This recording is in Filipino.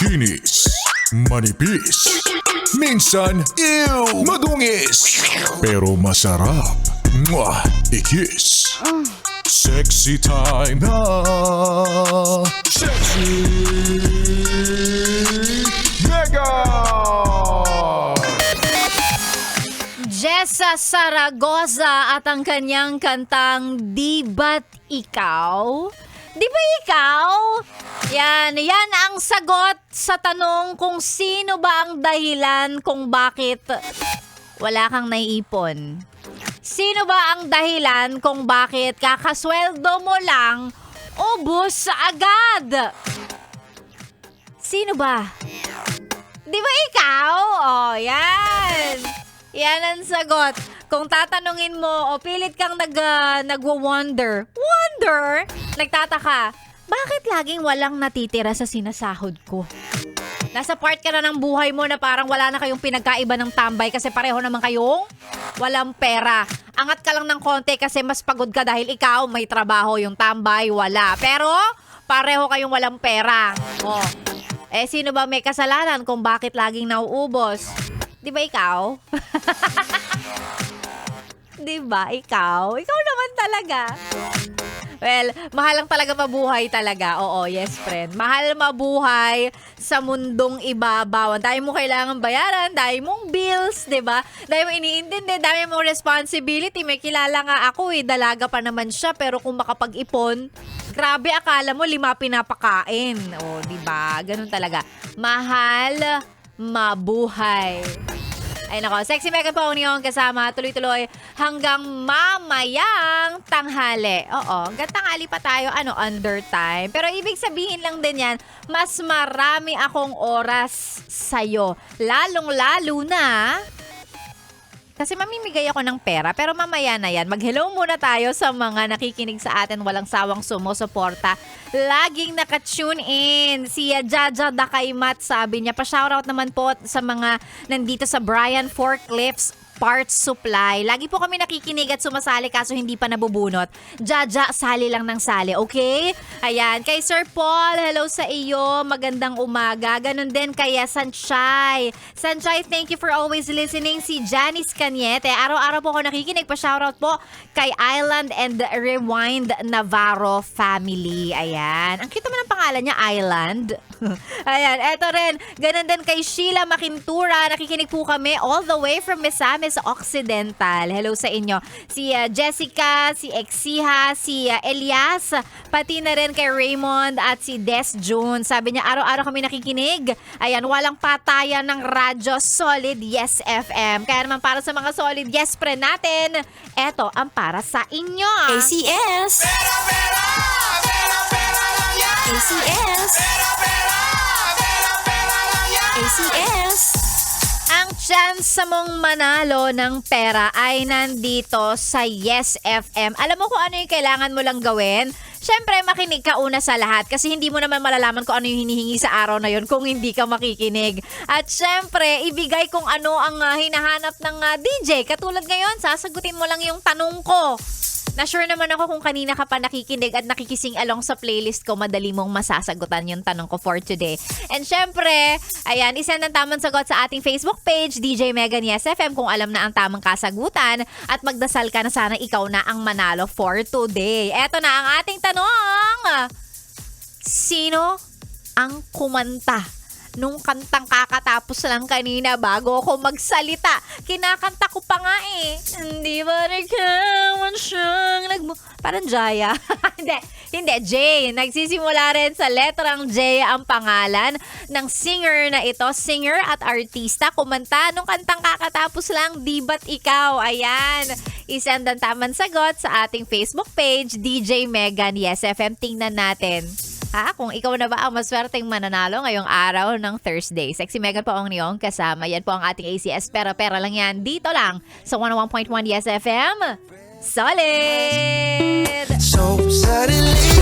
Kinis, manipis, minsan madungis, pero masarap. Mwah! I-kiss. Sexy time na. Sexy Mega! Jessa Saragosa at ang kanyang kantang Di Ba't Ikaw? Di ba ikaw? Yan ang sagot sa tanong kung sino ba ang dahilan kung bakit wala kang naiipon. Sino ba ang dahilan kung bakit kakasweldo mo lang, ubos agad? Sino ba? Di ba ikaw? Oh, yan. Yan ang sagot. Kung tatanungin mo o pilit kang nagwo-wonder, nagtataka, bakit laging walang natitira sa sinasahod ko? Nasa part ka na ng buhay mo na parang wala na kayong pinagkaiba ng tambay kasi pareho naman kayong walang pera. Angat ka lang ng konti kasi mas pagod ka dahil ikaw may trabaho, yung tambay wala. Pero pareho kayong walang pera. Oh. Sino ba may kasalanan kung bakit laging nauubos? Di ba ikaw? Di ba ikaw? Ikaw naman talaga. Well, mahal lang talaga mabuhay talaga. Oo, yes friend. Mahal mabuhay sa mundong ibabaw. Dahil mo kailangan bayaran, dahil mong bills, diba? Dahil mo iniintindi, dahil mong responsibility. May kilala nga ako dalaga pa naman siya. Pero kung makapag-ipon, grabe akala mo 5 pinapakain. O, diba? Ganun talaga. Mahal mabuhay. Ay nako, Sexy Mega po yung kasama tuloy-tuloy hanggang mamayang tanghali. Oo, hanggang tanghali pa tayo, under time. Pero ibig sabihin lang din yan, mas marami akong oras sa'yo. Lalong-lalo na kasi mamimigay ako ng pera, pero mamaya na yan. Mag-hello muna tayo sa mga nakikinig sa atin, walang sawang sumusuporta. Laging naka-tune in. Si Jaja Dakaymat, sabi niya, pa-shoutout naman po sa mga nandito sa Brian Forklifts Parts Supply. Lagi po kami nakikinig at sumasali kaso hindi pa nabubunot. Jaja, sali lang ng sali, okay? Ayan, kay Sir Paul, hello sa iyo. Magandang umaga. Ganon din kay Sanchay. Sanchay, thank you for always listening. Si Janice Cañete, araw-araw po ako nakikinig. Pa-shoutout po kay Island and Rewind Navarro family. Ayan. Ang cute naman ang pangalan niya, Island. Ayan, eto rin. Ganon din kay Sheila Makintura. Nakikinig po kami all the way from Misamis Occidental. Hello sa inyo. Si Jessica, si Exiha, si Elias, pati na rin kay Raymond at si Des June. Sabi niya, araw-araw kami nakikinig. Ayan, walang patayan ng radyo. Solid Yes FM. Kaya naman para sa mga Solid Yes friend natin, eto ang para sa inyo. ACS! Pera, pera! Pera, pera lang yan! ACS! Pera, pera! Pera, pera lang yan! ACS! Ang chance mong manalo ng pera ay nandito sa Yes FM. Alam mo kung ano yung kailangan mo lang gawin? Siyempre, makinig ka una sa lahat kasi hindi mo naman malalaman kung ano yung hinihingi sa araw na yon kung hindi ka makikinig. At siyempre, ibigay kung ano ang hinahanap ng DJ. Katulad ngayon, sasagutin mo lang yung tanong ko. Na-sure naman ako kung kanina ka pa nakikinig at nakikising along sa playlist ko, madali mong masasagutan yung tanong ko for today. And syempre, ayan, isa ng tamang sagot sa ating Facebook page, DJ Megan Yes FM, kung alam na ang tamang kasagutan at magdasal ka na sana ikaw na ang manalo for today. Eto na ang ating tanong. Sino ang kumanta nung kantang kakatapos lang kanina bago ako magsalita? Kinakanta ko pa nga Hindi ba nagkaman siyang parang Jaya. Hindi, J. Nagsisimula rin sa letrang J ang pangalan ng singer na ito. Singer at artista. Kumanta nung kantang kakatapos lang, Di Ba't Ikaw? Ayan. Isend ang tamang sagot sa ating Facebook page, DJ Megan Yes FM. Tingnan natin. Kung ikaw na ba ang maswerteng mananalo ngayong araw ng Thursday. Sexy Megan po ang niyong kasama. Yan po ang ating ACS. Pera-pera lang yan. Dito lang sa 101.1 Yes FM. Solid! So suddenly